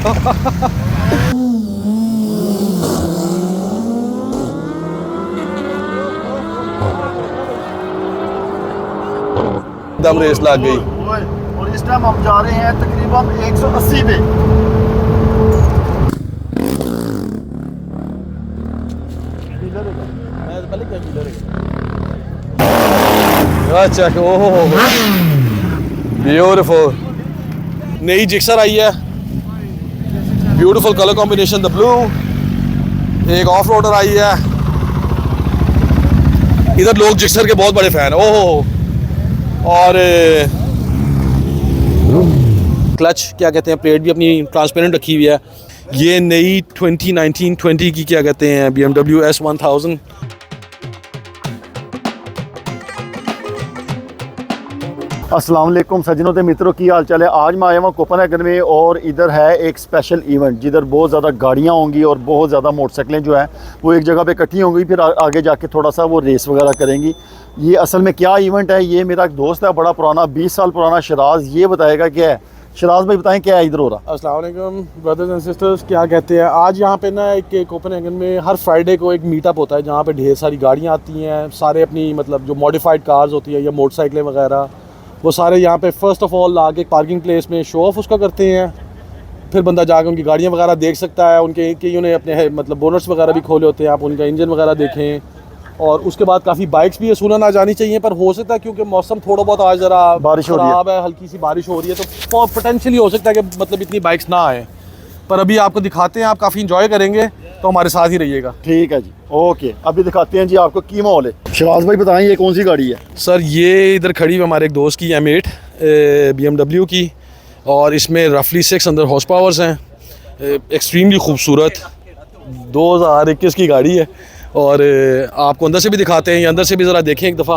दम रेस लग गई और इस टाइम हम जा रहे हैं तकरीबन 180 पे। अच्छा ओह ब्यूटीफुल नई जिक्सर आई है, beautiful colour combination the blue. एक ऑफ रोडर आई है, इधर लोग जिक्सर के बहुत बड़े फैन। ओह और क्लच क्या कहते हैं, प्लेट भी अपनी ट्रांसपेरेंट रखी हुई है। ये नई 2019-20 की क्या कहते हैं BMW S1000। अस्सलाम वालेकुम सज्जनों ते मित्रों, की हाल चाल है। आज मैं आया हूँ कोपनहेगन में और इधर है एक स्पेशल इवेंट जिधर बहुत ज़्यादा गाड़ियाँ होंगी और बहुत ज़्यादा मोटरसाइकिलें जो हैं वो एक जगह पे इकट्ठी होंगी, फिर आगे जाके थोड़ा सा वो रेस वगैरह करेंगी। ये असल में क्या इवेंट है, ये मेरा एक दोस्त है बड़ा पुराना 20 साल पुराना शराज, ये बताएगा क्या है। शराज भाई बताएं क्या है इधर हो रहा। अस्सलाम वालेकुम ब्रदर्स एंड सिस्टर्स, क्या कहते हैं। आज यहाँ पे ना एक कोपनहेगन में हर फ्राइडे को एक मीटअप होता है जहाँ पे ढेर सारी गाड़ियाँ आती हैं, सारे अपनी मतलब जो मॉडिफाइड कार्स होती हैं या मोटरसाइकिलें वगैरह, वो सारे यहाँ पे फ़र्स्ट ऑफ ऑल आके पार्किंग प्लेस में शो ऑफ उसका करते हैं। फिर बंदा जाके उनकी गाड़ियाँ वगैरह देख सकता है, उनके कईयों ने अपने मतलब बोनट्स वगैरह भी खोले होते हैं, आप उनका इंजन वगैरह देखें। और उसके बाद काफ़ी बाइक्स भी असूलन आ जानी चाहिए, पर हो सकता है क्योंकि मौसम थोड़ा बहुत आज ज़रा बारिश ख़राब है, हल्की सी बारिश हो रही है, तो पोटेंशियली हो सकता है कि मतलब इतनी बाइक्स ना आए। पर अभी आपको दिखाते हैं, आप काफ़ी इंजॉय करेंगे, तो हमारे साथ ही रहिएगा। ठीक है जी, ओके। अभी दिखाते हैं जी आपको की माहौल है। शराज भाई बताएं ये कौन सी गाड़ी है। सर ये इधर खड़ी हुई हमारे एक दोस्त की M8 BMW की, और इसमें रफली 600 हॉर्स पावर्स हैं। एक्सट्रीमली खूबसूरत 2021 की गाड़ी है। और आपको अंदर से भी दिखाते हैं, ये अंदर से भी ज़रा देखें एक दफ़ा,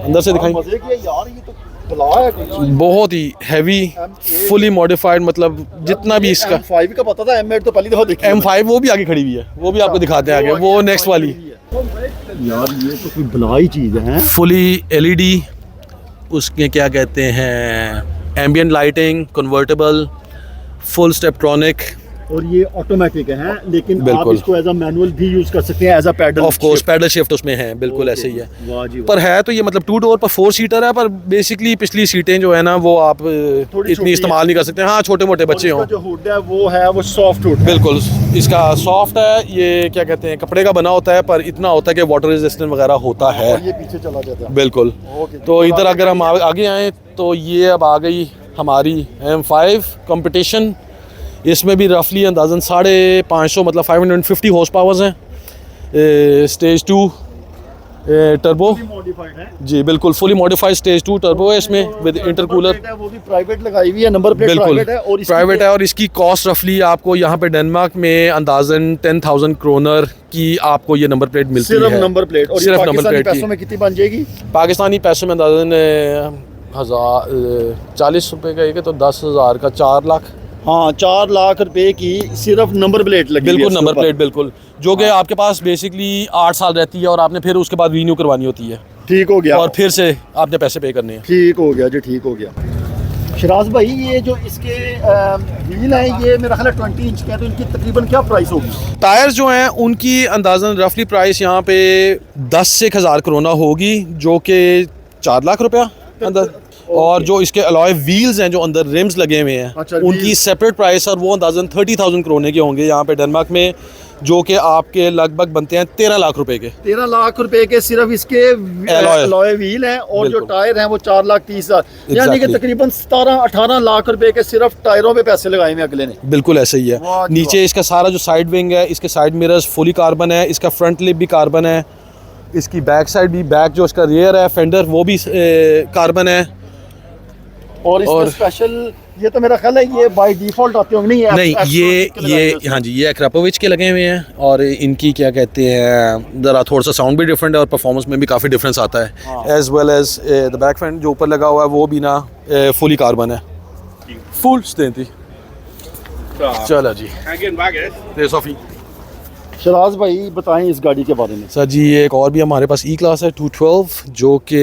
अंदर से दिखाएं। मजे की है यार, ये तो बला है कुछ। बहुत ही हैवी फुली मॉडिफाइड, मतलब जितना भी इसका M5 का पता था, M8 तो पहली दफ़ा देखी। M5 वो भी आगे खड़ी हुई है, वो भी आपको दिखाते हैं आगे, वो नेक्स्ट वाली। यार ये तो कोई बलाई चीज़ है। फुली LED, उसके क्या कहते हैं ambient lighting, convertible, full steptronic, और ये ऑटोमेटिक है, लेकिन आप बिल्कुल। इसको एज अ मैनुअल भी यूज कर सकते हैं, as a paddle. Of course paddle shift उसमें है, बिल्कुल ऐसे ही है। वाह जी वाह। पर है तो ये मतलब 2 डोर पर 4 सीटर है, पर बेसिकली पिछली सीटें जो है ना वो आप छोटी इतनी इस्तेमाल नहीं कर सकते। हाँ छोटे मोटे बच्चे हों। जो हुड है वो सॉफ्ट हुड है। बिल्कुल इसका सॉफ्ट है, ये क्या कहते हैं कपड़े का बना होता है, पर इतना होता है कि वाटर रेजिस्टेंट वगैरह होता है। और ये पीछे चला जाता है। बिल्कुल। ओके। तो इधर अगर हम आगे आएँ तो ये अब आ गई हमारी M5 कंपटीशन। इसमें भी रफली अंदाज़न 550 मतलब 550 हॉर्स पावर्स हैं। स्टेज 2 टर्बो मॉडिफाइड है जी, बिल्कुल फुली मॉडिफाइड स्टेज 2 टर्बो है इसमें विद इंटरकूलर। वो भी प्राइवेट लगाई हुई है, नंबर प्लेट बिल्कुल प्राइवेट है। और प्राइवेट है, और इसकी कॉस्ट रफली आपको यहाँ पे डेनमार्क में अंदाज़न 10,000 क्रोनर की आपको ये नंबर प्लेट मिलती सिर्फ है। Number plate. और सिर्फ ये नंबर पाकिस्तानी प्लेट पैसों में कितनी बन जाएगी? पाकिस्तानी पैसों में अंदाज़न 40 रुपये का एक है, तो 10,000 का 4 लाख। हाँ 4 लाख रुपए की सिर्फ नंबर प्लेट लगी। बिल्कुल नंबर प्लेट, बिल्कुल, जो कि आपके पास बेसिकली 8 साल रहती है, और आपने फिर उसके बाद रीन्यू करवानी होती है। ठीक हो गया। और फिर से आपने पैसे पे करने हैं। ठीक हो गया जी, ठीक हो गया। शराज भाई ये जो इसके व्हील हैं ये मेरा ख्याल है 20 इंच के हैं, तो इनकी तकरीबन क्या प्राइस होगी? टायर्स जो हैं उनकी अंदाज़न रफली प्राइस यहाँ पे 10 से 1,000 करोना होगी, जो कि 4 लाख रुपया अंदर। और जो इसके अलॉय व्हील्स हैं जो अंदर रिम्स लगे हुए हैं, अच्छा, उनकी सेपरेट प्राइस, और वो अंदाज़न 30,000 करोने के होंगे यहाँ पे डेनमार्क में, जो कि आपके लगभग बनते हैं 13 लाख रुपए के। 13 लाख रुपए के सिर्फ इसके अलॉय व्हील हैं, और जो टायर हैं वो 4,30,000, यानी कि तकरीबन 17-18 लाख रुपए के सिर्फ टायरों पे पैसे लगाए हुए अगले ने। बिल्कुल ऐसे ही है। नीचे इसका सारा जो साइड विंग है, इसके साइड मिरर्स फुली कार्बन है, इसका फ्रंट लिप भी कार्बन है, इसकी बैक साइड भी, बैक जो इसका रियर है फेंडर वो भी कार्बन है। और इसमें स्पेशल ये तो मेरा ख्याल है ये बाय डिफॉल्ट आते होंगे। नहीं ये हाँ जी, ये एक्रापोविच के लगे हुए हैं, और इनकी क्या कहते हैं ज़रा थोड़ा सा साउंड भी डिफरेंट है, और परफॉर्मेंस में भी काफ़ी डिफरेंस आता है। As well as the back fan जो ऊपर लगा हुआ है वो भी ना फुली कार्बन है, फुल स्ट्रेंथ थी। चलो जी सोफी। शराज भाई बताएं इस गाड़ी के बारे में। सर जी एक और भी हमारे पास E क्लास है 212, जो कि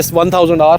S1000R,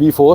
V4.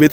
with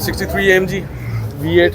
63 AMG V8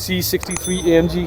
C63 AMG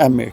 M8.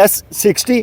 S60,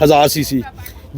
1000 cc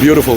Beautiful.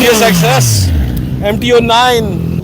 GSX-S, MT-09,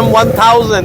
M1000,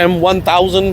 M1000,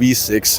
V6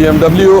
BMW.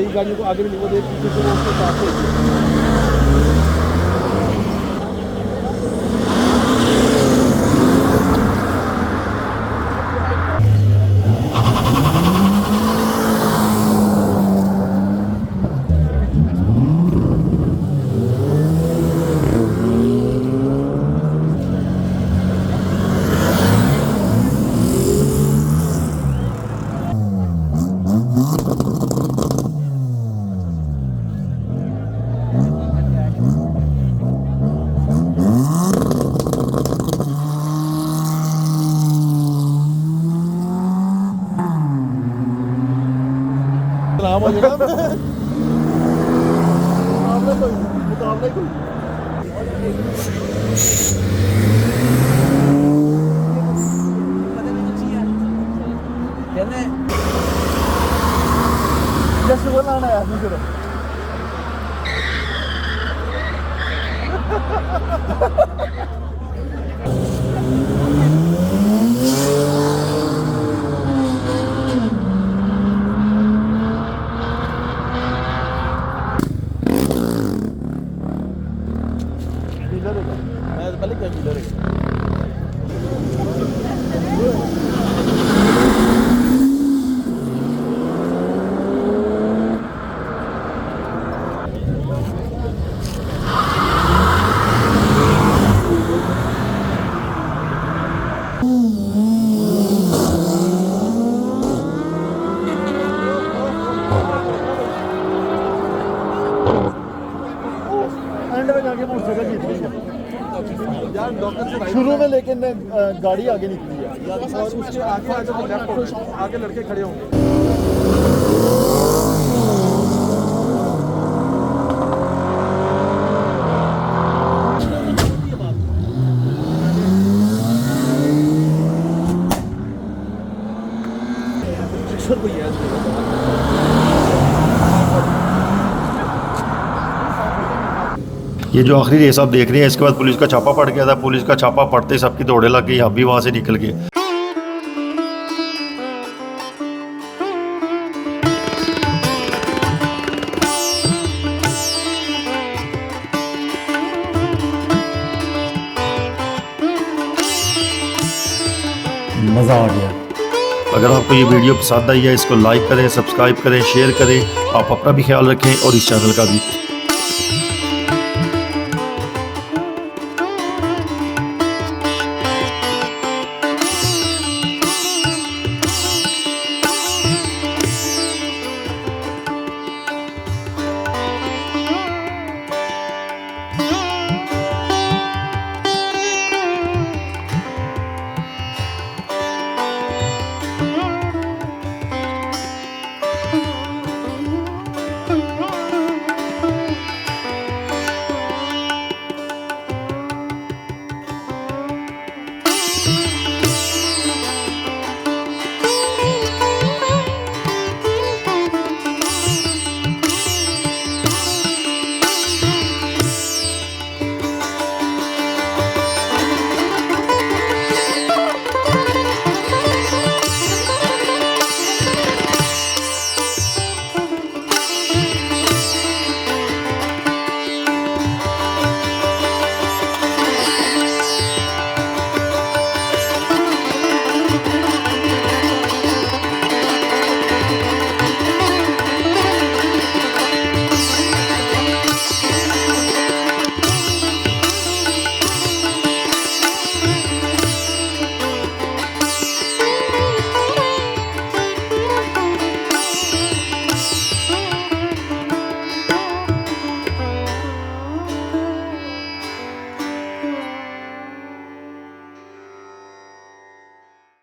कई गाड़ियों को आगे भी नहीं, वो देख पीछे से वो उसके साथ है। नाम हो जाएगा मुकाबला कोई जैसे बोला ना यार मुझे पहले क्या डीलर है एंड में जाके मोटरसाइकिल जीत गई यार डॉक्टर से शुरू में, लेकिन गाड़ी आगे निकली है और उसके आगे आगे लड़के खड़े होंगे। ये जो आखिरी रेस आप देख रहे हैं, इसके बाद पुलिस का छापा पड़ गया था। पुलिस का छापा पड़ते सबकी दौड़े लग गई, आप भी वहाँ से निकल गए। मज़ा आ गया। अगर आपको ये वीडियो पसंद आई है, इसको लाइक करें, सब्सक्राइब करें, शेयर करें। आप अपना भी ख्याल रखें और इस चैनल का भी।